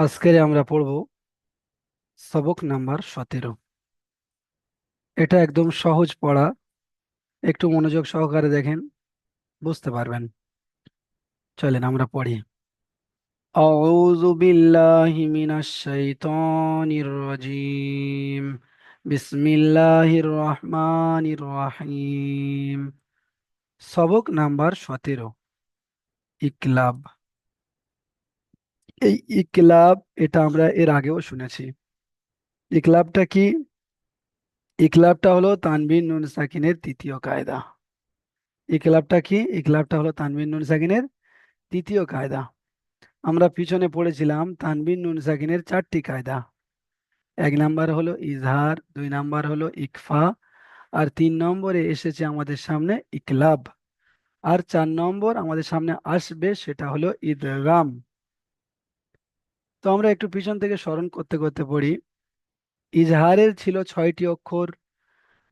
আজকের আমরা পড়ব সবক নাম্বার 17। এটা একদম সহজ পড়া, একটু মনোযোগ সহকারে দেখেন, বুঝতে পারবেন। চলেন আমরা পড়ি। আউযু বিল্লাহি মিনাশ শাইতানির রাজিম। বিসমিল্লাহির রহমানির রহিম। সবক নাম্বার 17, ইকলাব। এই ইকলাব, এটা আমরা এর আগেও শুনেছি। ইকলাবটা কি? ইকলাবটা হলো তানবিন নুন সাকিনের তৃতীয় কায়দা। ইকলাবটা কি? ইকলাবটা হলো তানবিন নুন সাকিনের তৃতীয় কায়দা। আমরা পিছনে পড়েছিলাম তানবিন নুন সাকিনের 4টি কায়দা। 1 নাম্বার হলো ইজহার, 2 নাম্বার হলো ইকফা, আর 3 নম্বরে এসেছে আমাদের সামনে ইকলাব, আর 4 নম্বর আমাদের সামনে আসবে, সেটা হলো ইদগাম। তো আমরা একটু পিছন থেকে স্মরণ করতে করতে পড়ি। ইজহারের ছিল 6টি অক্ষর: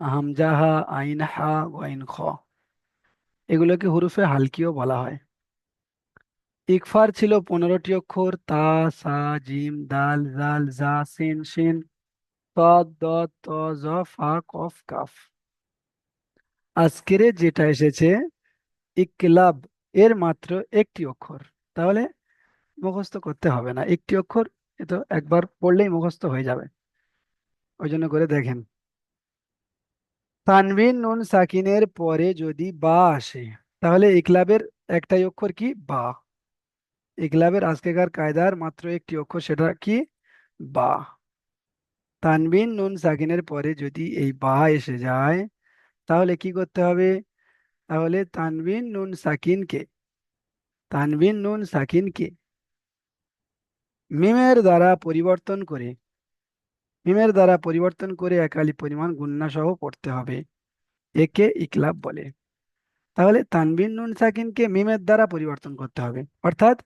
হামজাহা, আইন হা, ওয়াইন খ। এগুলোকে হুরুফে হালকিও বলা হয়। ইকফার ছিল 15টি অক্ষর: তা, সা, জিম, দাল, জাল, জা, সিন, শিন, ত, দ, ত, জ, ফা, কফ, কাফ। আজকের যেটা এসেছে ইকলাব, এর মাত্র একটি অক্ষর। তাহলে মুখস্থ করতে হবে না, একটি অক্ষর, এ তো একবার পড়লেই মুখস্থ হয়ে যাবে। ওই জন্য করে দেখেন, তানবিন নুন সাকিনের পরে যদি বা আসে, তাহলে ইকলাবের একটাই অক্ষর কি? বা। ইকলাবের আজকেকার কায়দার মাত্র একটি অক্ষর, সেটা কি? বা। তানবিন নুন সাকিনের পরে যদি এই বা এসে যায়, তাহলে কি করতে হবে? তাহলে তানবিন নুন সাকিনকে মিমের দ্বারা পরিবর্তন করে একালি পরিমাণ গুণনা সহ পড়তে হবে। একে ইকলাব বলে। তাহলে তানবিন নুন সাকিনকে মিমের দ্বারা পরিবর্তন করতে হবে, অর্থাৎ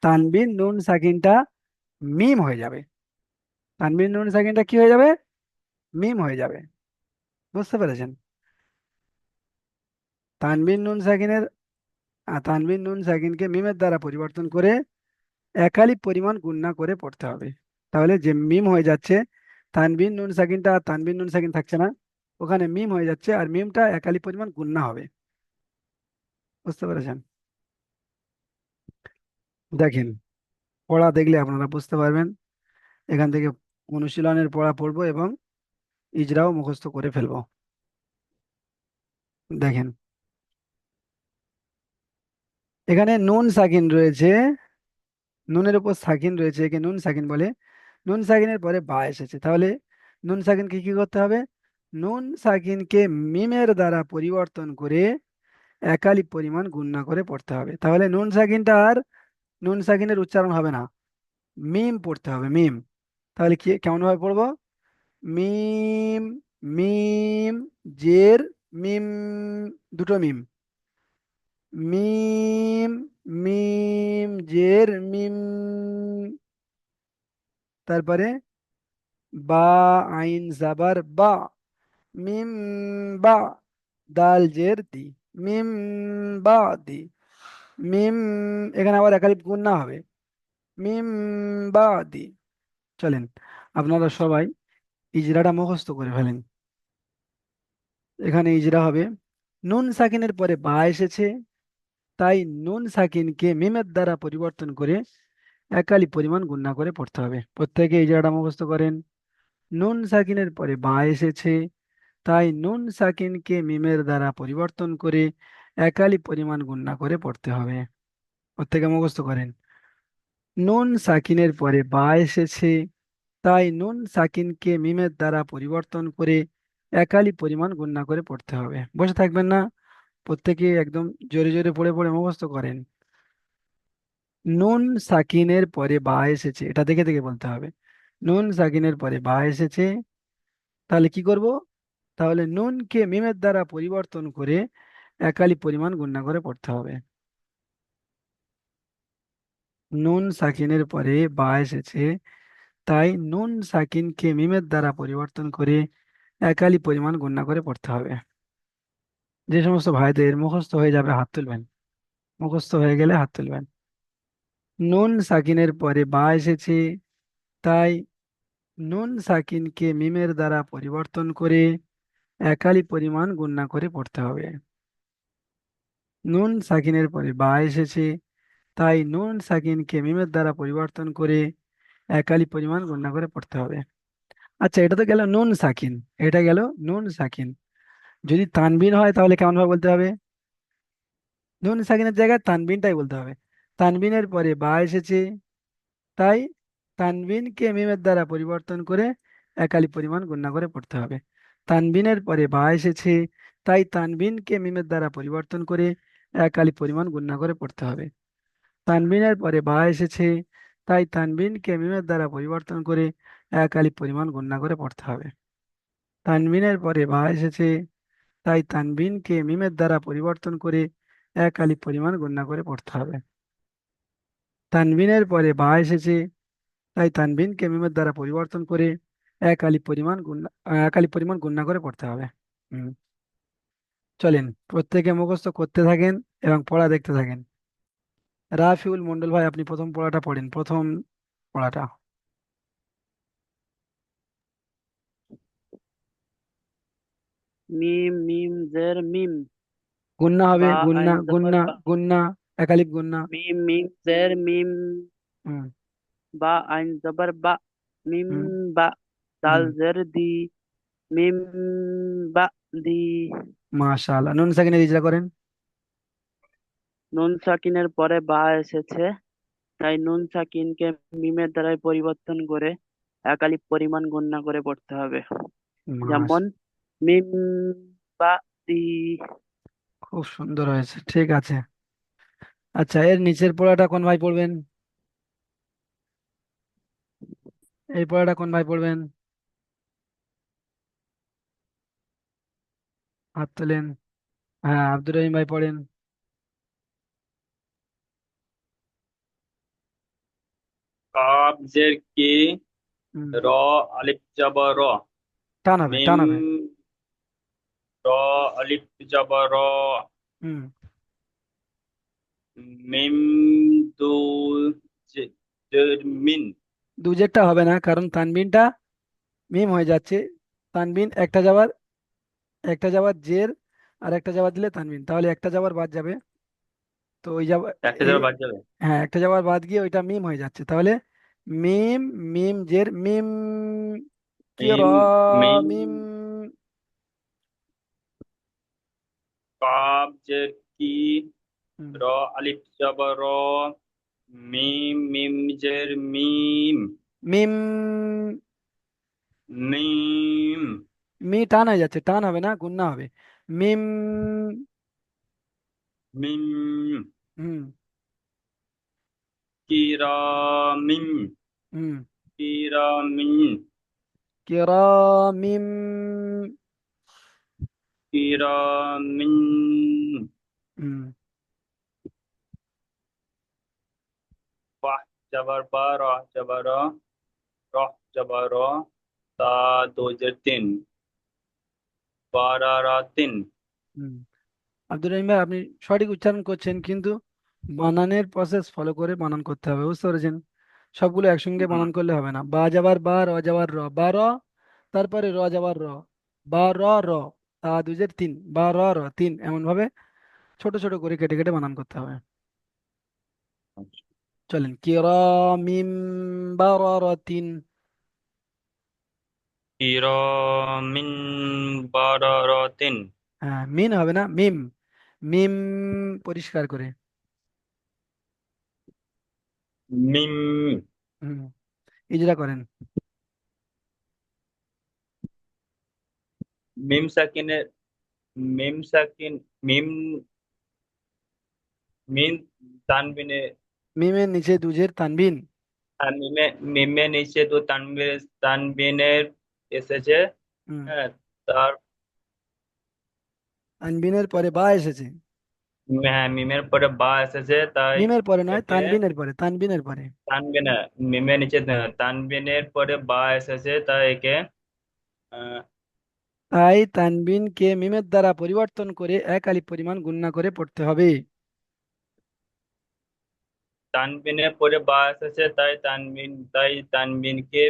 তানবিন নুন সাকিনটা মিম হয়ে যাবে। তানবিন নুন সাকিনটা কি হয়ে যাবে? মিম হয়ে যাবে। বুঝতে পেরেছেন? তানবিন নুন সাকিনের তানবিন নুন সাকিনকে মিমের দ্বারা পরিবর্তন করে একালি পরিমাণ গুণনা করে পড়তে হবে। তাহলে যে মিম হয়ে যাচ্ছে, তানবিন নুন সাকিনটা আর তানবিন নুন সাকিন থাকছে না, ওখানে মিম হয়ে যাচ্ছে, আর মিমটা একালি পরিমাণ গুণনা হবে। বুঝতে পেরেছেন? দেখেন, পড়া দেখলে আপনারা বুঝতে পারবেন। এখান থেকে অনুশীলনের পড়া পড়বো এবং ইজরাও মুখস্থ করে ফেলবো। দেখেন, এখানে নুন সাকিন রয়েছে, নুনের উপর সাকিন রয়েছে, একে নুন সাকিন বলে। নুন সাকিনের পরে বা এসেছে, তাহলে নুন সাকিনকে কি করতে হবে? নুন সাকিনকে মিমের দ্বারা পরিবর্তন করে একালি পরিমাণ গুণনা করে পড়তে হবে। তাহলে নুন সাকিনের উচ্চারণ হবে না, মিম পড়তে হবে, মিম। তাহলে কি কেমন ভাবে পড়বো? মিম, মিম, জের, মিম, দুটো মিম, মিম, মিম, জের, মিম, তারপরে বা, আইন জাবার বা, মিম, বা, দাল জের দি, মিম, বা, দি, মিম। এখানে আবার একালিপ গুণ না হবে, মিম, বা, দি। চলেন আপনারা সবাই ইজরাটা মুখস্থ করে ফেলেন। এখানে ইজরা হবে, নুন সাকিনের পরে বা এসেছে, তাই নুন সাকিনকে মিমের দ্বারা পরিবর্তন করে একালি পরিমাণ গুণনা করে পড়তে হবে। প্রত্যেকে ইজরাটা মুখস্থ করেন। নুন সাকিনের পরে বা এসেছে, তাই নুন সাকিনকে মিমের দ্বারা পরিবর্তন করে একালি পরিমাণ গুণনা করে পড়তে হবে। প্রত্যেকে মুখস্থ করেন। নুন সাকিনের পরে বা এসেছে, তাই নুন সাকিনকে মিমের দ্বারা পরিবর্তন করে একালি পরিমাণ গুণনা করে পড়তে হবে। বসে থাকবেন না, প্রত্যেকে একদম জোরে জোরে পড়ে পড়ে মুখস্থ করেন। নুন সাকিনের পরে বা এসেছে, এটা দেখে দেখে বলতে হবে। নুন সাকিনের পরে বা এসেছে, তাহলে কি করব? তাহলে নুনকে মিমের দ্বারা পরিবর্তন করে একালি পরিমাণ গুণনা করে পড়তে হবে। নুন সাকিনের পরে বা এসেছে, তাই নুন সাকিনকে মিমের দ্বারা পরিবর্তন করে একালি পরিমাণ গুণনা করে পড়তে হবে। যে সমস্ত ভাইদের মুখস্থ হয়ে যাবে হাত তুলবেন, মুখস্থ হয়ে গেলে হাত তুলবেন। নুন সাকিনের পরে বা এসেছে, তাই নুন সাকিনকে মিমের দ্বারা পরিবর্তন করে একালি পরিমাণ গুণনা করে পড়তে হবে। নুন সাকিনের পরে বা এসেছে, তাই নুন সাকিনকে মিমের দ্বারা পরিবর্তন করে একালি পরিমাণ গণনা করে পড়তে হবে। আচ্ছা, এটা তো গেল নুন সাকিন, এটা গেল নুন সাকিন। যদি তানবিন হয় তাহলে কেমন ভাবে বলতে হবে? নুন সাকিনের জায়গায় তানবিনটাই বলতে হবে। তানবিনের পরে বা এসেছে, তাই তানবিনকে মিমের দ্বারা পরিবর্তন করে একালি পরিমাণ গণনা করে পড়তে হবে। তানবিনের পরে বা এসেছে, তাই তানবিনকে মিমের দ্বারা পরিবর্তন করে একালি পরিমাণ গণনা করে পড়তে হবে। তানবিনের পরে বা এসেছে, তাই তানবিনকে মিমের দ্বারা পরিবর্তন করে এক আলিফ পরিমাণ গণনা করে পড়তে হবে। তানবিনের পরে বা এসেছে, তাই তানবিনকে মিমের দ্বারা পরিবর্তন করে এক আলিফ পরিমাণ গণনা করে পড়তে হবে। তানবিনের পরে বা এসেছে, তাই তানবিনকে মিমের দ্বারা পরিবর্তন করে এক আলিফ পরিমাণ গণনা করে পড়তে হবে। হুম। চলেন প্রত্যেকে মুখস্থ করতে থাকেন এবং পড়া দেখতে থাকেন। রাফিউল মন্ডল ভাই, আপনি প্রথম পড়াটা পড়েন, প্রথম পড়াটা। মিম মিম জের মিম। গুন্না হবে, বা গুন্না আইন জবর গুন্না বা। গুন্না, একালিপ গুন্না। মিম মিম জের মিম। হুম। বা আইন জবর বা। মিম হুম। বা। দাল হুম। জের দি। মিম বা দি। মাশাআল্লাহ, নুন সাকিনের ইজরা করেন। নুন সাকিনের পরে বা এসেছে, তাই নুন সাকিনকে মিমের দ্বারাই পরিবর্তন করে একালিপ পরিমাণ গণনা করে পড়তে হবে। মাশ যেমন মিম বা দি। খুব সুন্দর হয়েছে, ঠিক আছে। আচ্ছা, এর নিচের পড়াটা কোন ভাই পড়বেন? এই পড়াটা কোন ভাই পড়বেন? হাত তোলেন। হ্যাঁ, আব্দুর রহিম ভাই পড়েন। কাব জের কি, হুম। র, আলিফ জবর র, টান হবে, মিম, টান হবে। র, আলিফ জবর র, হুম। মিম, দু, জের মিন। দুজেরটা হবে না, কারণ তানবিনটা মিম হয়ে যাচ্ছে। তানবিন একটা যাবার জের, আর একটা যাবার দিলে তানবিন, তাহলে একটা যাবার বাদ যাবে। তো ওই যাবার, একটা এই, যাবে বাদ যাবে। হ্যাঁ, একটা যাবার বাদ গিয়ে ওইটা মিম হয়ে যাচ্ছে, তাহলে মিম, মিম জের মিম, কি র, মিম, মিম, মিম। কাব জের কি, হুম। র, আলিফ জবর র, মিম, মিম জের মিম, মিম। মিম, মি টান হয়ে যাচ্ছে, টান হবে না, গুণনা হবে। মিম। মিম, হুম। কিরামিন, হুম। কিরামিন, কিরামিম। কিরামিন। হুম। বাহ জবর বা, রহ জবর র, রহ জবর র, তা দোজের তিন, বারারাতিন। হুম। আব্দুর রহিম ভাই, আপনি সঠিক উচ্চারণ করছেন, কিন্তু বানানের প্রসেস ফলো করে বানান করতে হবে, বুঝতে পেরেছেন? সবগুলো একসঙ্গে বানান করলে হবে না। বা যাবার বা, র যাবার র, বা র, তারপরে র যাবার র, বা র র, তা দুজের তিন, বা র র তিন, এমন ভাবে ছোট ছোট করে কেটে কেটে বানান করতে হবে। চলেন, কিরামিম বারারাতিন। কিরামিন বারারাতিন। হ্যাঁ, মিন হবে না, মিম। মিম, পরিষ্কার করে। মিম, হুম। ইজরা করেন। মিম সাকিনের, মিম সাকিন, মিম, মিম তানবিনে, মিমের নিচে দুজের তানবিন। মিমে, মিমে নিচে তো তানবিনের, তানবিনের এসেছে। হুম। হ্যাঁ, তার, তানবিনের পরে বা এসেছে। হ্যাঁ মিমের পরে বা এসেছে, তাই মিমের পরে নয়, একে তানবিনের পরে, তানবিনের পরে। তানবিনে, মিমের নিচে তানবিনের পরে বা এসেছে, তাই একে তাই তানবিনকে মিমের দ্বারা পরিবর্তন করে এক আলিফ পরিমাণ গুণনা করে পড়তে হবে। তানবিনের পরে বা এসেছে, তাই তানবিনকে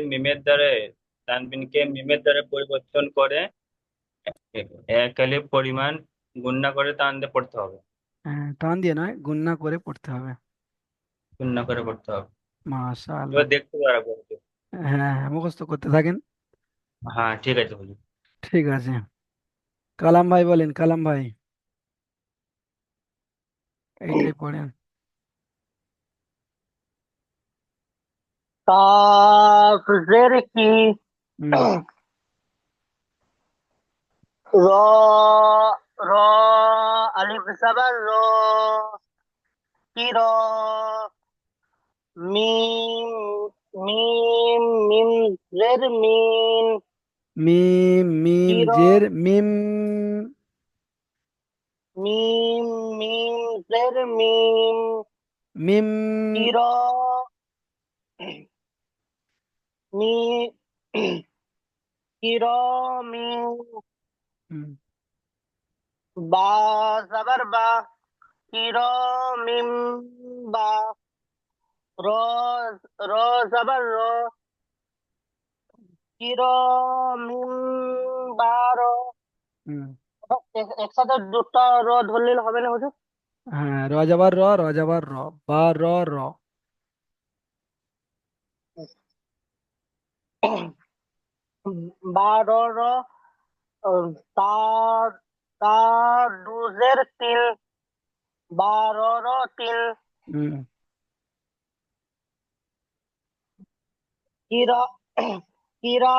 মিমের দ্বারা পরিবর্তন করে এক আলিফ পরিমাণ গুণনা করে টান দিয়ে পড়তে হবে। হ্যাঁ, টান দিয়ে নয়, গুণনা করে পড়তে হবে। গুণনা করে পড়তে হবে। মাশাআল্লাহ। এবার দেখতে পারা পড়তে। হ্যাঁ হ্যাঁ, মুখস্থ করতে থাকেন। হ্যাঁ ঠিক আছে বলি। ঠিক আছে। কালাম ভাই বলেন, কালাম ভাই, এইটাই পড়েন। काफ जेर की হুম। रॉ रॉ अलिफ जबर रॉ की रॉ मीम मीम मीम जेर मीन মিম মিম की रॉ জের মিম। मीम मीम जेर मीम মিম। की रॉ मी की रॉ मीम হুম। बा जबर बा की रॉ मीम बा रॉ रॉ जबर रॉ কিরমিম বারো হুম। একসাথে দুটো র ধরলে হবে না হুজুর? হ্যাঁ, র যাবার র, র যাবার র, বা র র। বারো র তার তার দুজের তিল বারো র তিল হুম। কিরা কিরা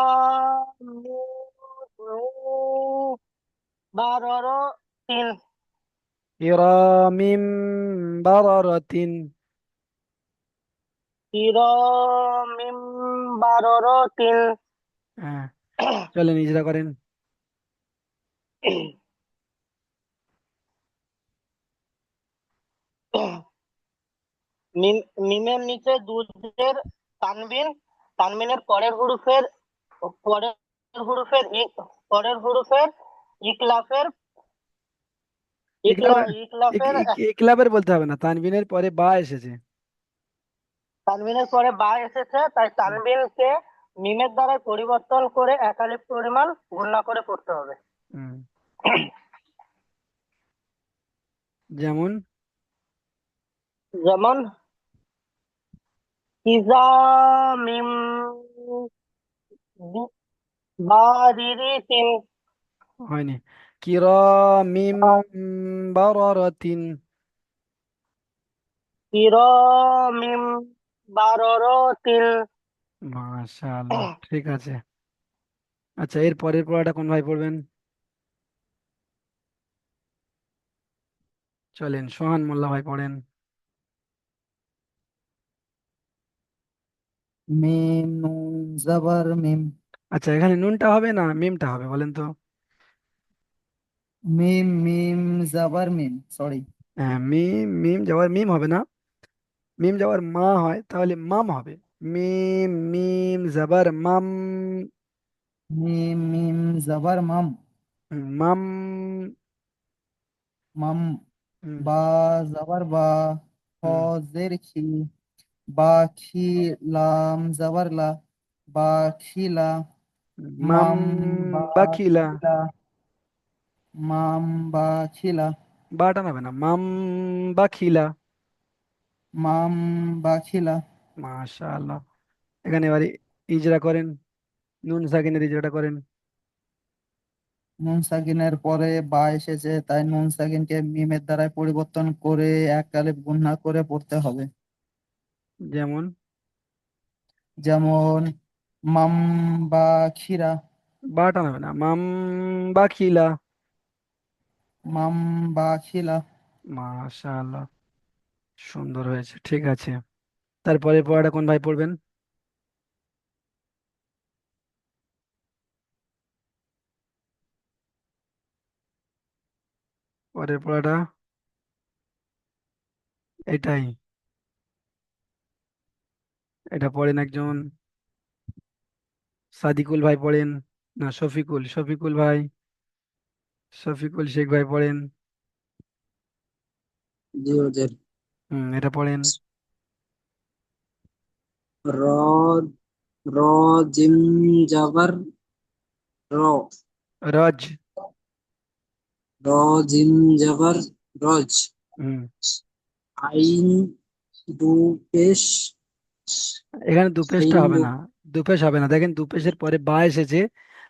বারো র তিল ইরামিম বারারাতিন। কিরমিম বারো র তিল হ্যাঁ, চলেন ইজরা করেন। মিমের নিচে দুধের তানবিন তানবিনের পরের পরের হুরুফের ইকলাফের ইকলাব, ইকলাফের ইকলাবের বলতে হবে না, তানবিনের পরে বা এসেছে। তানবিনের পরে বা এসেছে, তাই হুম। তানবিনকে মিমের দ্বারা পরিবর্তন করে একালিফ পরিমাণ গুণনা করে পড়তে হবে। হুম। যেমন যেমন ইজা মিম বারিরিতিন হয়নি। কিরামিম বারারাতিন। কিরমিম বাররতিন মাশাআল্লাহ, ঠিক আছে। আচ্ছা, এর পরের পড়াটা কোন ভাই পড়বেন? চলেন সোহান মোল্লা ভাই পড়েন। মিম নুন জবর মিম। আচ্ছা, এখানে নুনটা হবে না মিমটা হবে, বলেন তো? মিম মিম জবর মিম, সরি। হ্যাঁ, মিম মিম যাওয়ার মিম হবে না, মিম যাওয়ার মা হয় তাহলে মাম হবে। মিম মিম জাবার মাম। মিম মিম জবর মাম। মাম। মাম। হুম, বা জবর বা। খ হুম, জের খি। বা খি। লাম জবর লা। বা খিলা। মাম মাম বা বাখিলা। খিলা। মাম বা খিলা। বাটা হবে না, মাম বাখিলা। মাম বা খিলা। মাশাআল্লাহ। এখানে এবারে ইজরা করেন, নুন সাকিনের ইজরাটা করেন। নুন সাকিনের পরে বা এসেছে, তাই নুন সাকিনকে মিমের দ্বারাই পরিবর্তন করে এক আলিফ গুণা করে পড়তে হবে। যেমন যেমন মাম বা খিরা। বাটা হবে না, মাম বাখিলা। মাম বা খিলা। মাশাআল্লাহ, সুন্দর হয়েছে, ঠিক আছে। তারপরে পড়াটা কোন ভাই পড়বেন? পরের পড়াটা এটাই, এটা পড়েন একজন, সাদিকুল ভাই পড়েন, না শফিকুল, শফিকুল ভাই, শফিকুল শেখ ভাই পড়েন। জি হুজুর। এটা পড়েন। র র জিম জাবার র রজ। র জিম জাবার রজ। হুম। আইন দু পেশ এখানে দুপেশটা আইন হবে দু না, দুপেশ হবে না, দেখেন দুপেশের পরে বা এসেছে,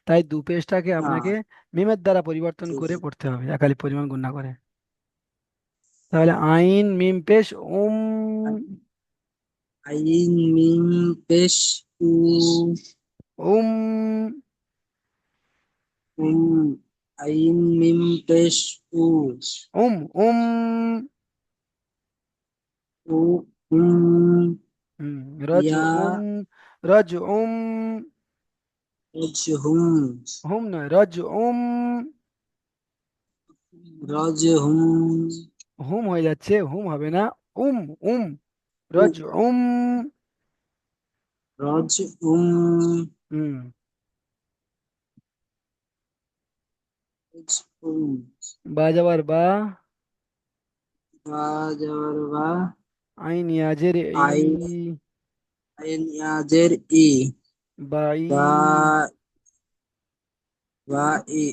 তাই দুপেশটাকে আপনাকে মিমের দ্বারা পরিবর্তন করে পড়তে হবে একালি পরিমাণ গুণনা করে। তাহলে আইন মিম পেশ উম। আইন মিম পেশ উ উম। উম আইন মিম পেশ উ উম। উম। উ উম হুম। রজ ইয়া উম। রজ উম। রজ হুম হুম নয়, রজ উম। রজ হুম হুম হয়ে যাচ্ছে, হুম হবে না। উম। উম। উ রজ উম। রজ উম হুম। রজ উম বা যাবার বা। বা যাবার বা আইন ইয়াজের ই। আই আইন ইয়াজের ই বাই। বা বা ই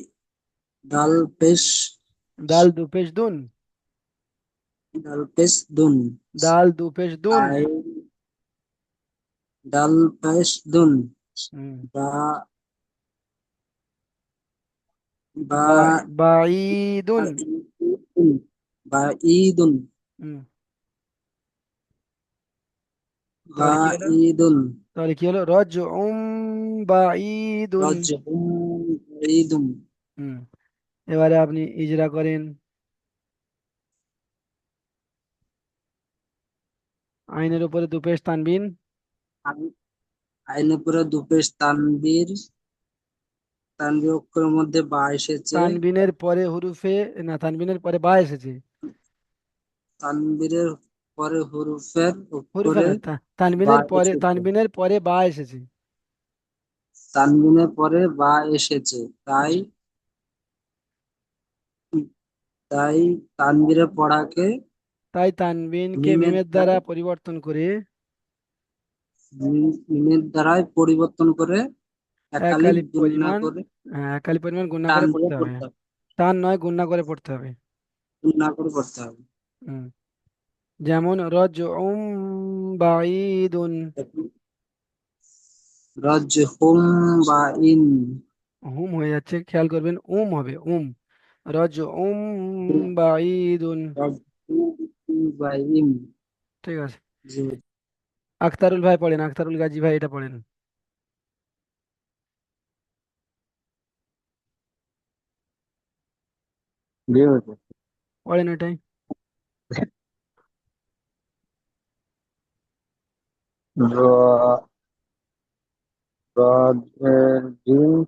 ডাল পেশ দাল দুপেশ দুন। ডাল পেশ দুন দাল দুপেশ দুন। আই ডাল পেশ দুন হুম। বা বা বাঈদুন। বা ঈদুন বা ঈদুন হুম। বা তাহলে কি হলো? ঈদুন তাহলে কি হলো? রজ বাঈদুন। রজহুম ঈদুন। হুম। এবারে আপনি ইজরা করেন। আইনের উপরে দুপেশ তানবিন। আইনের পরে দুপেশ তানবীর তানবীর অক্ষরের মধ্যে বা এসেছে। তানবিনের পরে হুরুফে, না তানবিনের পরে বা এসেছে। তানবীরের পরে হরফের হুরুফে অক্ষরে না, বা তানবিনের পরে, এসেছে। তানবিনের পরে বা এসেছে। তানবিনের পরে বা এসেছে, তাই তাই তানবীরের পড়াকে তাই তানবিনকে মিমের মিমের দ্বারা দ্বারাই পরিবর্তন করে মিমের দ্বারাই পরিবর্তন করে এক একালিপ আলিফ গুণনা পরিমাণ, করে এক আলিফ পরিমাণ গুণনা টান করে দিয়ে পড়তে হবে। পড়তে হবে, টান নয়, গুণনা করে পড়তে হবে। গুণনা করে পড়তে হবে। হুম। যেমন রজ বাঈদুন। রজহুম বা ইন হুম হয়ে যাচ্ছে, খেয়াল করবেন, হবে রজ বাঈদুন। রজহুম বা ইন। ঠিক আছে। জি আখতারুল ভাই পড়েন, আখতারুল গাজী ভাই এটা পড়েন। জি হুজুর। পড়েন এটাই। র জিম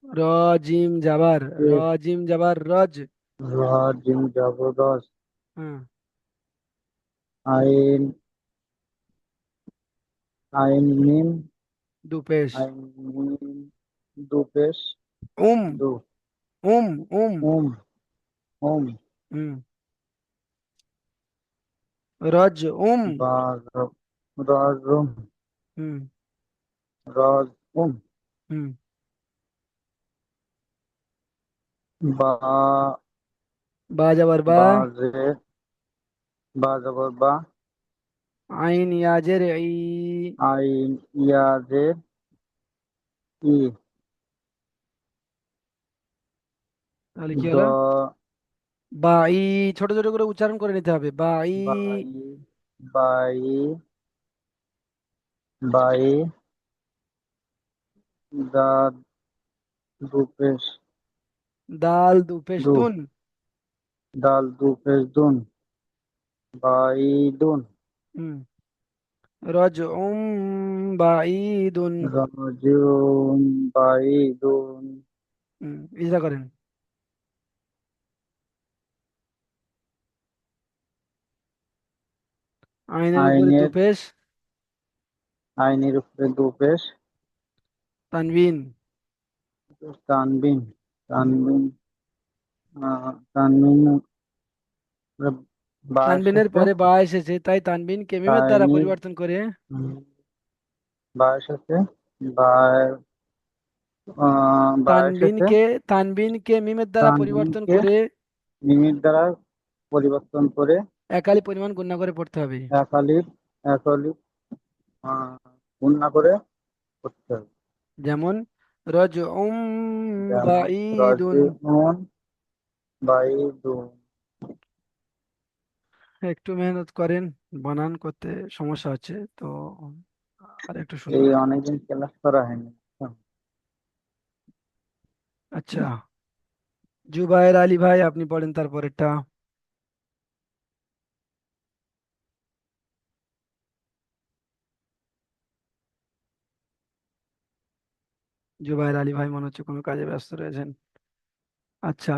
র জিম জাবার, র জিম জাবার রজ। জিম জবরদস্ত হ্যাঁ। আইন আইন মিম দুপেশ। আইন মিম দু পেশ উম। দু উম। উম। উম উম হুম। রজ বা রজুম হুম। রজ হুম। বা বা যাবার বা। বাজে বা জবর বা আইন ইয়াজের ই। আইন ইয়াজের ই তাহলে কি দ হলো? বা ই, ছোট ছোট করে উচ্চারণ করে নিতে হবে, বা ই। বাই বাই বাই দাদ দু পেশ দাল দুপেশ দু দুন। দাল দু পেশ দুন বাই দুন হুম। রজ বাঈদুন। রজুম বাই দুন হুম। ইজরা করেন। আইনের উপরে আইনের দুপেশ আইনের উপরে দু পেশ তানবিন। তানবিন হুম। তানবিন তানবিন বা তানবিনের এসেছে পরে বা এসেছে, তাই তানবিনকে মিমের দ্বারা তাইনি পরিবর্তন করে বা এসেছে, বা বা এসেছে, তানবিনকে তানবিনকে মিমের দ্বারা পরিবর্তন তানভীরকে করে মিমির দ্বারা পরিবর্তন করে একালি পরিমাণ গুণনা করে পড়তে হবে। এক আলিফ এক আলিফ আহ, গুণনা করে করতে হবে। যেমন রজউম যেমন বাঈদুন। রাজিউন বাইদুন। একটু মেহনত করেন, বানান করতে সমস্যা হচ্ছে তো, আর একটু এই সুন্দর। অনেকদিন ক্লাস করা হয়নি। আচ্ছা, জুবায়ের আলী ভাই আপনি পড়েন তারপরেরটা। জুবায়ের আলী ভাই মনে হচ্ছে কোনো কাজে ব্যস্ত রয়েছেন। আচ্ছা,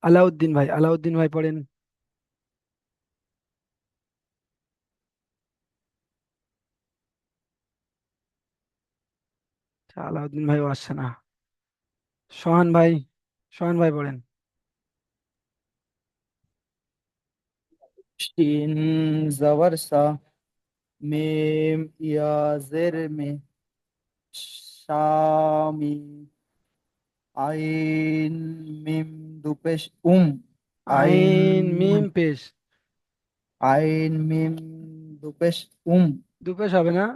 আলাউদ্দিন ভাই পড়েন। আচ্ছা, আলাউদ্দিন ভাইও আসছে না। সোহান ভাই, সোহান ভাই পড়েন। শিন জবর সা, মিম ইয়া জের মে, শামি, আইন মিম দুপেশ আইন আইন মিম পেশ। আইন মিম দুপেশ উম দু পেশ হবে না,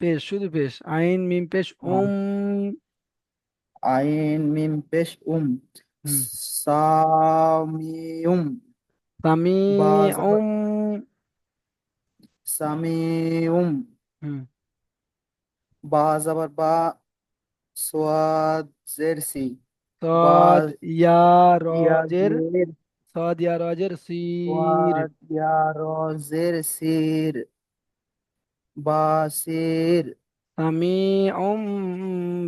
পেশ, শুধু পেশ, আইন মিম পেশ আহ, আইন মিম পেশ হুম। সামিউম, সামি বা জবর উম সামিউম, হুম। বা জবর বা, সোয়াদ জের সি, বা সদ ইয়া ইয়া রজের, জের, সদ ইয়া রজের সির। সোয়াদ ইয়া র জের সির, বাসির, সামি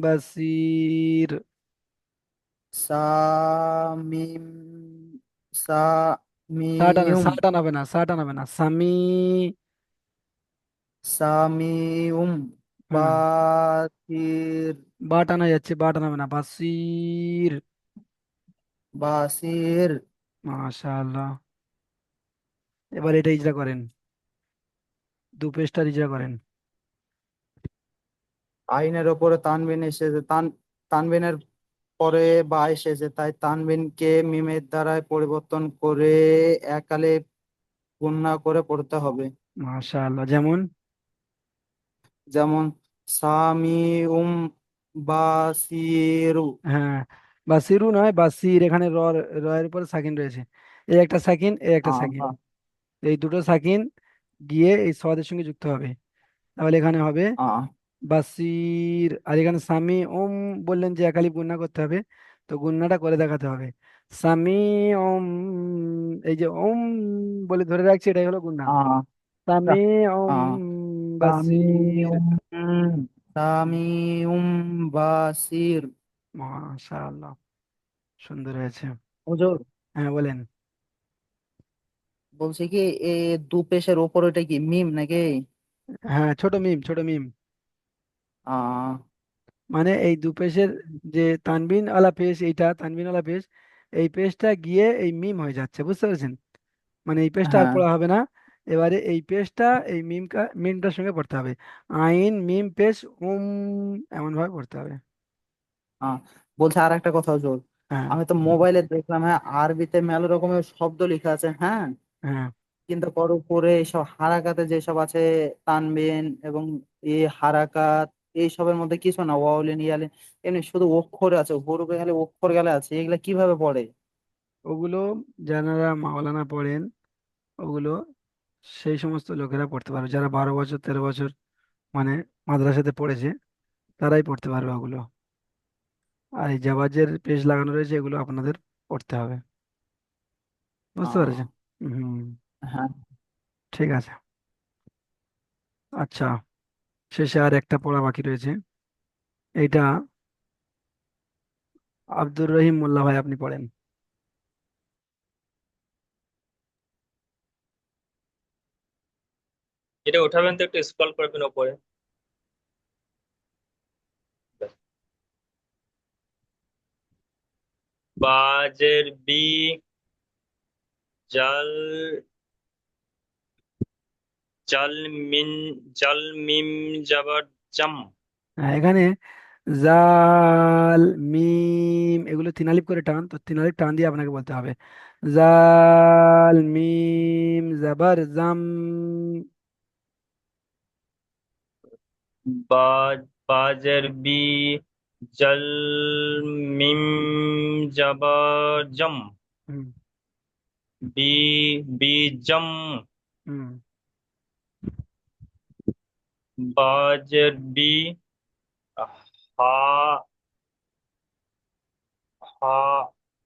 বাসির। সামিম, সামিউম, সাটা নাবে না, সাটা নাবে না, সামি। সামিউম, হ্যাঁ, বাসির, বা টানা যাচ্ছে, বা টানাবে না, বাসির। বাসির। মাশাআল্লাহ। এবার এটা ইজরা করেন, দু পেজটা ইজরা করেন। আইনের ওপরে তানবিন এসেছে, তানবিনের পরে বা এসেছে, তাই তানবিনকে মিমের দ্বারাই পরিবর্তন করে একালে গুণনা করে পড়তে হবে। মাশাআল্লাহ, যেমন যেমন সামিউম বাসিরু। হ্যাঁ, বাসিরু নয়, বাসির, এখানে র এর উপরে সাকিন রয়েছে। এই একটা সাকিন, এই একটা সাকিন, আ এই দুটো সাকিন গিয়ে এই সদের সঙ্গে যুক্ত হবে, তাহলে এখানে হবে আ বাসির। আর এখানে সামি বললেন যে একালি গুণনা করতে হবে, তো গুণনাটা করে দেখাতে হবে। সামি ওম, এই যে বলে ধরে রাখছি, এটাই হলো গুণনা। আ সামি আ বাসির। সামিউম, সামিউম বাসির। মাশাআল্লাহ, সুন্দর হয়েছে। হুজুর, হ্যাঁ বলেন। বলছি কি, এ দু পেশের ওপর ওটা কি মিম নাকি? হ্যাঁ, ছোট মিম, ছোট মিম। আ মানে এই দু পেশের যে তানবিন আলা পেশ, এইটা তানবিন আলা পেশ, এই পেশটা গিয়ে এই মিম হয়ে যাচ্ছে, বুঝতে পেরেছেন? মানে এই পেশটা আর হ্যাঁ। পড়া হবে না। এবারে এই পেশটা এই মিমটার সঙ্গে পড়তে হবে। আইন মিম পেশ এমন ভাবে পড়তে হবে। আ বলছে আর একটা কথা হুজুর, হ্যাঁ, আমি তো মোবাইলে দেখলাম, হ্যাঁ, আরবিতে মেলা রকমের শব্দ লেখা আছে, হ্যাঁ, হ্যাঁ, কিন্তু পর উপরে এইসব হারাকাতে যেসব আছে, তানবিন এবং এই হারাকাত, এইসবের মধ্যে কিছু না, ওয়াউলিন ইয়ালিন, এমনি শুধু অক্ষর আছে, হরফে খালি অক্ষর গেলে আছে, এগুলা কিভাবে পড়ে? ওগুলো যারা মাওলানা পড়েন, ওগুলো সেই সমস্ত লোকেরা পড়তে পারবে, যারা 12 বছর 13 বছর মানে মাদ্রাসাতে পড়েছে, তারাই পড়তে পারবে ওগুলো। আর এই জাবাজের পেজ লাগানো রয়েছে, এগুলো আপনাদের পড়তে হবে, বুঝতে আহ পেরেছেন? হুম, হ্যাঁ। ঠিক আছে। আচ্ছা, শেষে আর একটা পড়া বাকি রয়েছে, এইটা আব্দুর রহিম মোল্লা ভাই আপনি পড়েন। এটা উঠাবেন তো, একটু স্ক্রল করবেন উপরে। বাজের বি, জাল, জাল মিন জাল মিম জাবার জাম। হ্যাঁ, এখানে জাল মিম এগুলো তিন আলিফ করে টান, তো তিন আলিফ টান দিয়ে আপনাকে বলতে হবে। জাল মিম জাবার জাম। বা বাজের বি জাল মিম জাবার জাম। হুম। বি বি জাম। হুম। বাজের বি হা হা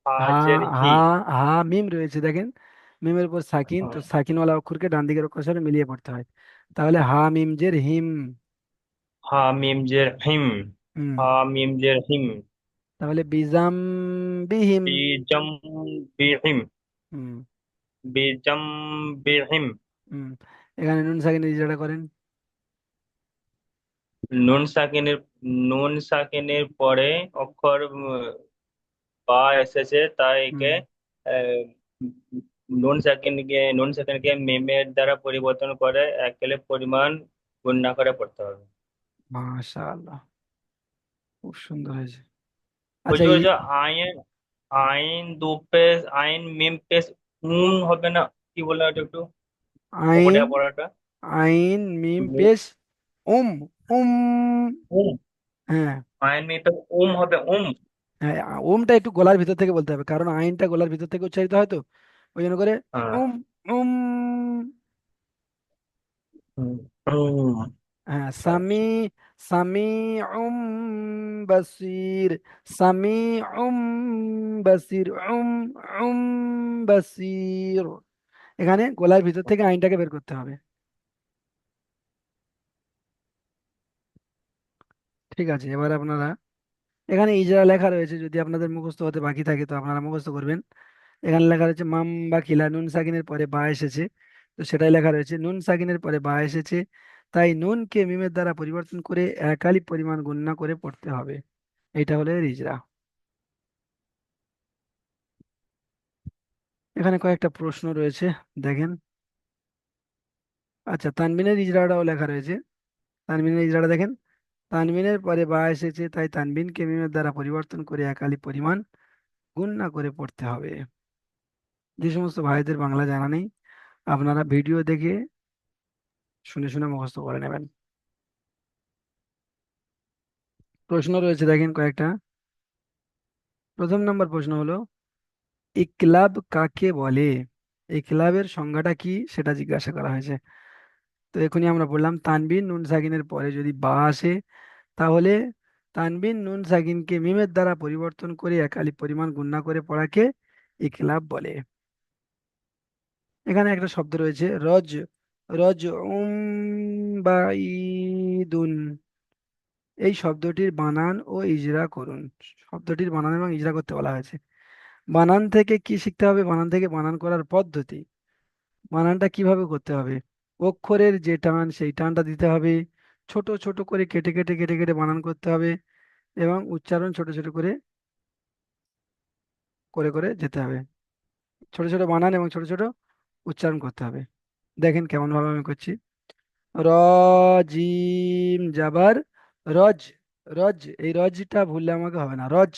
হা হাজের হা হি। হা মিম রয়েছে দেখেন, মিমের উপর সাকিন, তো সাকিনওয়ালা অক্ষরকে ডান দিকের অক্ষরের সাথে মিলিয়ে পড়তে হয়। তাহলে হা মিম জের হিম। হা মিম জের হিম। হুম। হা মিম জের হিম। তাহলে বিজাম বিহিম। বি জাম বি হিম। হুম। বি জাম বি হিম। হুম। এখানে নুন সাকিনের ইজারা করেন। নুন সাকিনের নুন সাকিনের পরে অক্ষর বা এসেছে, তাই হুম। একে আহ, নুন সাকিনকে মিমের দ্বারা পরিবর্তন করে একেলে পরিমাণ গুণনা করে পড়তে হবে। মাশাআল্লাহ, খুব সুন্দর হয়েছে। ওই আচ্ছা যে এই ওই যে আইন আইন দু পেশ আইন মিম পেশ হবে না, কি বলে ওটা একটু আইন, পড়া পড়াটা। আইন মিম পেশ উম, উম। উম হ্যাঁ। আইন মিম পেশ হবে হ্যাঁ, ওমটা একটু গলার ভিতর থেকে বলতে হবে, কারণ আইনটা গলার ভিতর থেকে উচ্চারিত হয় তো, ওই জন্য করে হ্যাঁ। উম, উম। হুম, হুম। হ্যাঁ, সামি, আচ্ছা। সামি উম বাসির, সামি উম বাসির, উম, উম বাসির। এখানে গলার ভিতর থেকে আইনটাকে বের করতে হবে। ঠিক আছে, এবার আপনারা এখানে ইজরা লেখা রয়েছে, যদি আপনাদের মুখস্থ হতে বাকি থাকে তো আপনারা মুখস্থ করবেন। এখানে লেখা রয়েছে মাম বা খিলা, নুন সাকিনের পরে বা এসেছে, তো সেটাই লেখা রয়েছে নুন সাকিনের পরে বা এসেছে, তাই নুনকে মিমের দ্বারা পরিবর্তন করে এক আলিফ পরিমাণ গুণনা করে পড়তে হবে। এটা হলো এর ইজরা। এখানে কয়েকটা প্রশ্ন রয়েছে, দেখেন। আচ্ছা, তানবিনের ইজরাটাও লেখা রয়েছে। তানবিনের ইজরাটা দেখেন, তানবিনের পরে বা এসেছে, তাই তানবিনকে মিমের দ্বারা পরিবর্তন করে এক আলিফ পরিমাণ গুণনা করে পড়তে হবে। যে সমস্ত ভাইদের বাংলা জানা নেই, আপনারা ভিডিও দেখে শুনে শুনে মুখস্থ করে নেবেন। প্রশ্ন রয়েছে দেখেন কয়েকটা। প্রথম নম্বর প্রশ্ন হলো, ইকলাব কাকে বলে? ইকলাবের সংজ্ঞাটা কি সেটা জিজ্ঞাসা করা হয়েছে। তো এখনই আমরা বললাম, তানবিন নুন সাকিনের পরে যদি বা আসে, তাহলে তানবিন নুন সাকিনকে মিমের দ্বারা পরিবর্তন করে এক আলিফ পরিমাণ গুণনা করে পড়াকে ইকলাব বলে। এখানে একটা শব্দ রয়েছে রজ, রজ উম বা ইদুন। এই শব্দটির বানান ও ইজরা করুন। শব্দটির বানান এবং ইজরা করতে বলা হয়েছে। বানান থেকে কি শিখতে হবে? বানান থেকে বানান করার পদ্ধতি, বানানটা কিভাবে করতে হবে, অক্ষরের যে টান সেই টানটা দিতে হবে, ছোট ছোট করে কেটে কেটে কেটে কেটে বানান করতে হবে, এবং উচ্চারণ ছোট ছোট করে করে করে যেতে হবে। ছোট ছোট বানান এবং ছোট ছোট উচ্চারণ করতে হবে। দেখেন কেমন ভাবে আমি করছি। র, জিম জাবার রজ, রজ, এই রজটা ভুললে আমাকে হবে না, রজ।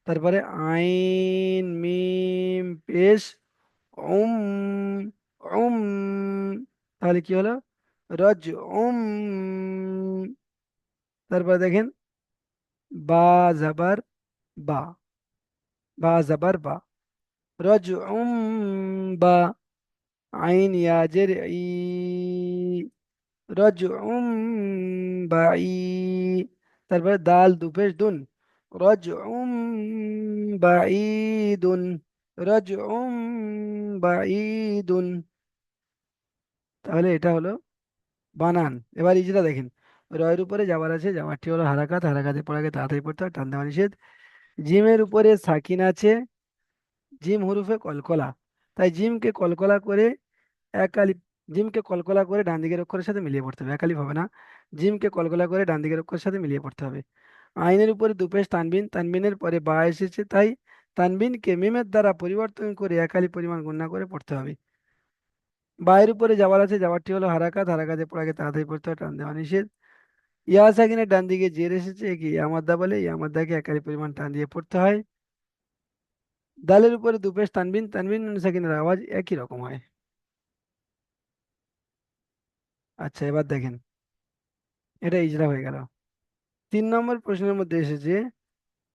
তারপরে আইন মিম পেশ উম, উম। তাহলে কি হলো? রজ উম। তারপর দেখেন, বা জাবার বা, বা জাবার বা, রজ উম বা, আইন ইয়াজের ই, রজ উম বা ই। তারপরে দাল দুপেশ দুন, রজ উম বা দুন, রজ উম বা দুন। তাহলে এটা হলো বানান। এবার ইজরা দেখেন, রয়ের উপরে যাবার আছে, যাবারটি হলো হারাকাত, হারাকাতে পড়াকে তাড়াতাড়ি পড়তে হয়, টান দেওয়া নিষেধ। জিমের উপরে সাকিন আছে, জিম হরুফে কলকলা, তাই জিমকে কলকলা করে এক আলিফ, জিমকে কলকলা করে ডান দিকের অক্ষরের সাথে মিলিয়ে পড়তে হবে, এক আলিফ হবে না। জিমকে কলকলা করে ডান দিকের অক্ষরের সাথে মিলিয়ে পড়তে হবে। আইনের উপরে দুপেশ তানবিন, তানবিনের পরে বা এসেছে, তাই তানবিনকে মিমের দ্বারা পরিবর্তন করে এক আলিফ পরিমাণ গুণনা করে পড়তে হবে। বায়ের উপরে যাবার আছে, যাবারটি হলো হারাকাত, হারাকাতে পড়াকে তাড়াতাড়ি পড়তে হয়, টান দেওয়া নিষেধ। ইয়া সাকিনের ডান দিকে জের এসেছে, একে ইয়ামাদ্দা বলে, ইয়ামাদ্দাকে একারি পরিমাণ টান দিয়ে পড়তে হয়। দালের উপরে দুপেশ তানবিন, তানবিন নুন সাকিনের আওয়াজ একই রকম হয়। আচ্ছা, এবার দেখেন, এটা ইজরা হয়ে গেল। 3 নম্বর প্রশ্নের মধ্যে এসেছে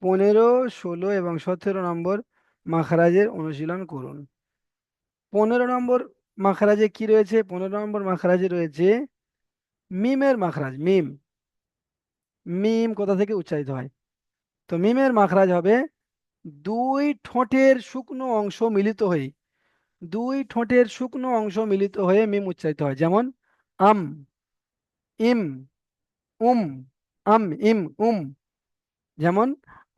15, 16 এবং 17 নম্বর মাখরাজের অনুশীলন করুন। 15 নম্বর মাখরাজে কি রয়েছে? 15 নম্বর মাখরাজে রয়েছে মিমের মাখরাজ। মিম, মিম কোথা থেকে উচ্চারিত হয়? তো মিমের মাখরাজ হবে দুই ঠোঁটের শুকনো অংশ মিলিত হয়ে, দুই ঠোঁটের শুকনো অংশ মিলিত হয়ে মিম উচ্চারিত হয়। যেমন আম, ইম, উম, আম, ইম, উম। যেমন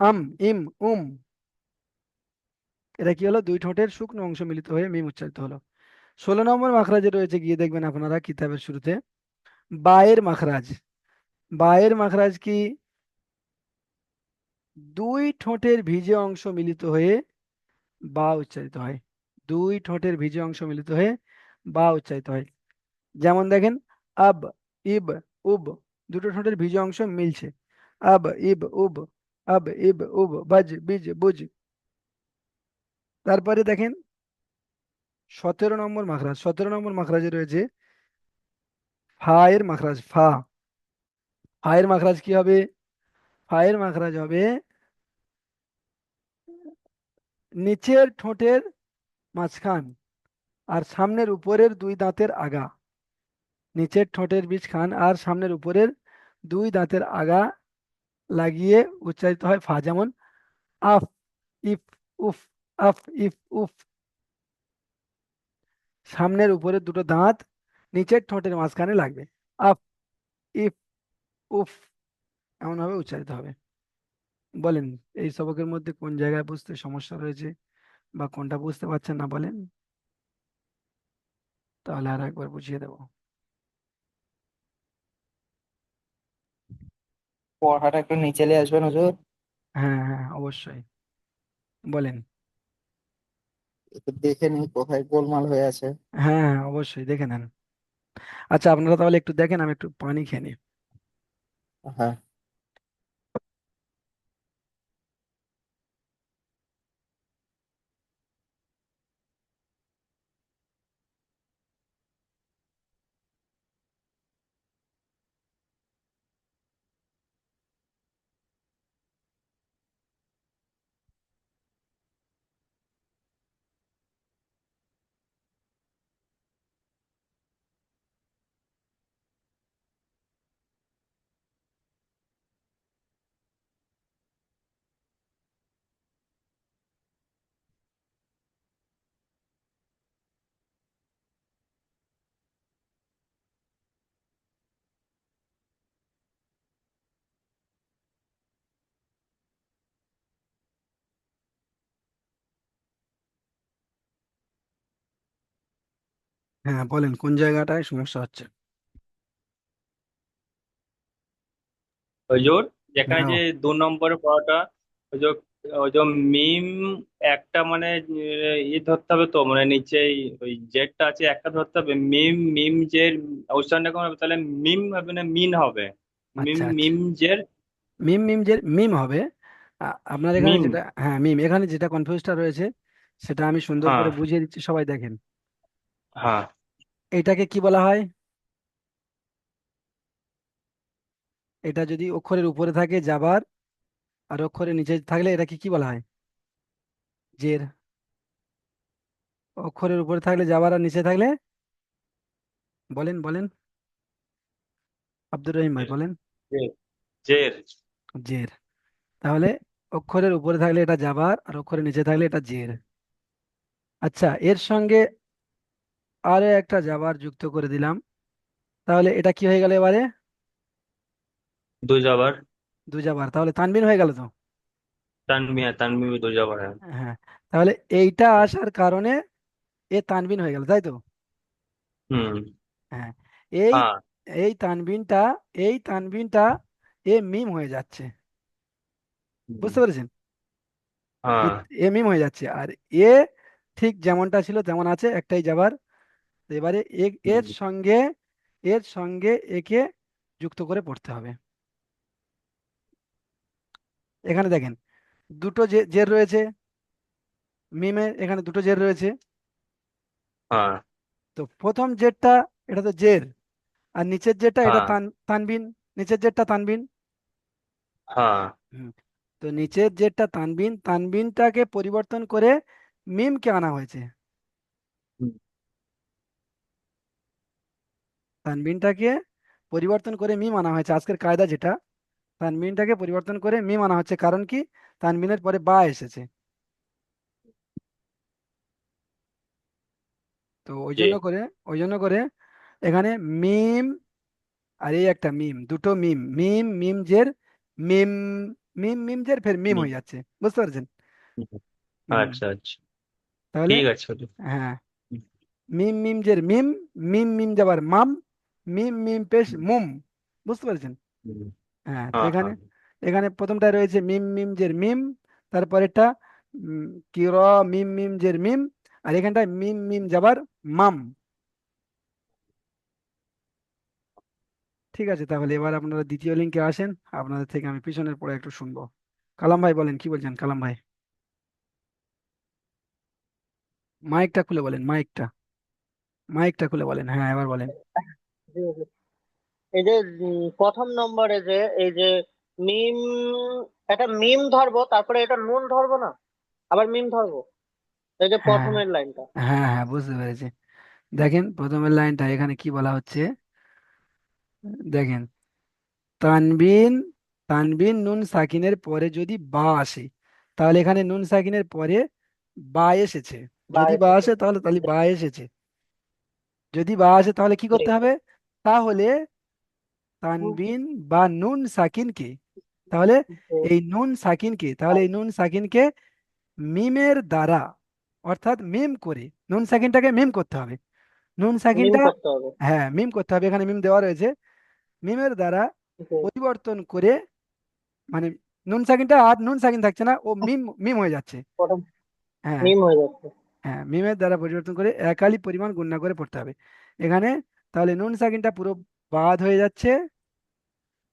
আম, ইম, উম। এটা কি হলো? দুই ঠোঁটের শুকনো অংশ মিলিত হয়ে মিম উচ্চারিত হলো। 16 নম্বর মাখরাজে রয়েছে, গিয়ে দেখবেন আপনারা কিতাবের শুরুতে, বায়ের মাখরাজ। বায়ের মাখরাজ কি? দুই ঠোঁটের ভিজে অংশ মিলিত হয়ে বা উচ্চারিত হয়। দুই ঠোঁটের ভিজে অংশ মিলিত হয়ে বা উচ্চারিত হয়। যেমন দেখেন, আব, ইব, উব, দুটো ঠোঁটের ভিজে অংশ মিলছে। আব, ইব, উব, আব, ইব, উব, বাজ, বিজ, বুজ। তারপরে দেখেন 17 নম্বর মাখরাজ। 17 নম্বর মাখরাজে রয়েছে ফা এর মাখরাজ। ফা, ফা এর মাখরাজ কি হবে? ফা এর মাখরাজ হবে নিচের ঠোঁটের মাঝখান আর সামনের উপরের দুই দাঁতের আগা। নিচের ঠোঁটের বীজখান আর সামনের উপরের দুই দাঁতের আগা লাগিয়ে উচ্চারিত হয় ফা। যেমন আফ, ইফ, উফ, আফ, ইফ, উফ। সামনের উপরের দুটো দাঁত নিচের ঠোঁটের মাঝখানে লাগবে। আফ, ইফ, উফ, এমন ভাবে উচ্চারিত হবে। বলেন, এই সবকের মধ্যে কোন জায়গায় বুঝতে সমস্যা রয়েছে বা কোনটা বুঝতে পারছেন না বলেন, তাহলে আর একবার বুঝিয়ে দেবো। পড়াটা একটু নিচে নিয়ে আসবেন হুজুর। হ্যাঁ হ্যাঁ, অবশ্যই, বলেন। একটু দেখে নিই কোথায় গোলমাল হয়ে আছে। হ্যাঁ হ্যাঁ, অবশ্যই দেখে নেন। আচ্ছা, আপনারা তাহলে একটু দেখেন, আমি একটু পানি খেয়ে নিই। হ্যাঁ। হ্যাঁ, বলেন কোন জায়গাটায় সমস্যা হচ্ছে। হুজুর, যেখানে হ্যাঁ যে 2 নম্বরের পড়াটা, ওই যে ওই যে মিম একটা মানে ই ধরতে হবে তো, মানে নিচে ওই জেডটা আছে একটা ধরতে হবে। মিম মিম জের উচ্চারণটা কেমন হবে তাহলে? মিম হবে না মিন হবে? মিম আচ্ছা আচ্ছা, মিম জের মিম, মিম যে মিম হবে। আপনার এখানে মিম। যেটা, হ্যাঁ মিম, এখানে যেটা কনফিউজটা রয়েছে সেটা আমি সুন্দর হ্যাঁ করে বুঝিয়ে দিচ্ছি, সবাই দেখেন। হ্যাঁ। এটাকে কি বলা হয়? এটা যদি অক্ষরের উপরে থাকে জাবার, আর অক্ষরের নিচে থাকলে এটাকে কি বলা হয়? জের। অক্ষরের উপরে থাকলে জাবার আর নিচে থাকলে, বলেন বলেন, আব্দুর রহিম ভাই বলেন। জের জের। জের। তাহলে অক্ষরের উপরে থাকলে এটা জাবার আর অক্ষরের নিচে থাকলে এটা জের। আচ্ছা, এর সঙ্গে আরো একটা জাবার যুক্ত করে দিলাম, তাহলে এটা কি হয়ে গেল এবারে? দু যাবার। দু জাবার, তাহলে তানবিন হয়ে গেল তো। তানমি, হ্যাঁ তানমি দু যাবার, হ্যাঁ। হ্যাঁ, তাহলে এইটা আসার কারণে এ তানবিন হয়ে গেল, তাই তো? হুম। হ্যাঁ, এই হ্যাঁ। এই তানবিনটা, এই তানবিনটা এ মিম হয়ে যাচ্ছে, হুম, বুঝতে পেরেছেন? এ হ্যাঁ। এ মিম হয়ে যাচ্ছে, আর এ ঠিক যেমনটা ছিল তেমন আছে, একটাই যাবার, তো এবারে এর সঙ্গে একে যুক্ত করে পড়তে হবে। এখানে দেখেন দুটো জের রয়েছে, মিমের এখানে দুটো জের রয়েছে। হ্যাঁ তো প্রথম জেরটা এটা তো জের, আর নিচের জেরটা এটা হ্যাঁ তানবিন, নিচের জেরটা তানবিন। হ্যাঁ হুম। তো নিচের জেরটা তানবিন, তানবিনটাকে পরিবর্তন করে মিমকে আনা হয়েছে। হুম, তানবিনটাকে পরিবর্তন করে মিম আনা হয়েছে, আজকের কায়দা যেটা, তানবিনটাকে পরিবর্তন করে মিম আনা হচ্ছে, কারণ কি তানবিনের পরে বা এসেছে। তো জি ওই জন্য করে এখানে মিম, আর এই একটা মিম, দুটো মিম, মিম মিম জের মিম, মিম মিম জের ফের মিম হুম, হয়ে যাচ্ছে, বুঝতে পারছেন? হুম, হুম। আচ্ছা আচ্ছা তাহলে ঠিক আছে ওটা। হ্যাঁ, হুম, মিম মিম জের মিম, মিম মিম যাবার মাম, মিম মিম পেশ হুম, মুম, বুঝতে পারছেন? হুম, হ্যাঁ, তো হ্যাঁ এখানে হ্যাঁ এখানে প্রথমটা রয়েছে মিম মিম জের মিম, তারপরেরটা কি র মিম মিম জের মিম, আর এখানটায় মিম মিম যাবার মাম। ঠিক আছে, তাহলে এবার আপনারা দ্বিতীয় লিঙ্কে আসেন, আপনাদের থেকে আমি পিছনের পড়ে একটু শুনবো। কালাম ভাই বলেন, কি বলছেন কালাম ভাই? মাইকটা খুলে বলেন, মাইকটা খুলে বলেন, হ্যাঁ এবার বলেন। জি, জি। এই যে প্রথম নম্বরে যে এই যে মিম, একটা মিম ধরবো তারপরে এটা নুন ধরবো না, আবার মিম ধরবো, এই যে হ্যাঁ প্রথমের লাইনটা। হ্যাঁ হ্যাঁ, বুঝতে পেরেছি। দেখেন প্রথমের লাইনটা এখানে কি বলা হচ্ছে, দেখেন তানবিন, তানবিন নুন সাকিনের পরে যদি বা আসে, তাহলে এখানে নুন সাকিনের পরে বা এসেছে। বা যদি বা এসেছে। আসে তাহলে তাহলে বা এসেছে, যদি বা আসে তাহলে কি জি, করতে হবে, তাহলে জি, তানবিন বা নুন সাকিনকে, তাহলে এই নুন সাকিনকে মিমের দ্বারা, অর্থাৎ মিম করে, নুন সাকিনটাকে মিম করতে হবে, নুন মিম সাকিনটা, করতে হবে। হ্যাঁ মিম করতে হবে, এখানে মিম দেওয়া রয়েছে, মিমের দ্বারা জি, পরিবর্তন করে, মানে নুন সাকিনটা আর নুন সাকিন থাকছে না, ও মিম মিম হয়ে যাচ্ছে। প্রথম হ্যাঁ মিম হয়ে যাচ্ছে। হ্যাঁ, মিমের দ্বারা পরিবর্তন করে একালি পরিমাণ গুণনা করে পড়তে হবে এখানে। তাহলে নুন সাকিনটা পুরো বাদ হয়ে যাচ্ছে,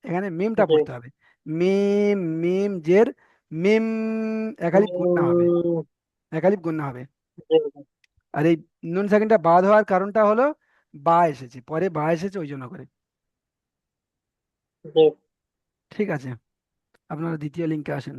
এখানে মিমটা জি, পড়তে হবে। মিম মিম জের মিম, একালিপ গুণনা হবে, উম, একালিপ গুণনা হবে। জি, আর এই নুন সাকিনটা বাদ হওয়ার কারণটা হলো বা এসেছে, পরে বা এসেছে ওই জন্য করে। জি। ঠিক আছে, আপনারা দ্বিতীয় লিঙ্কে আসেন।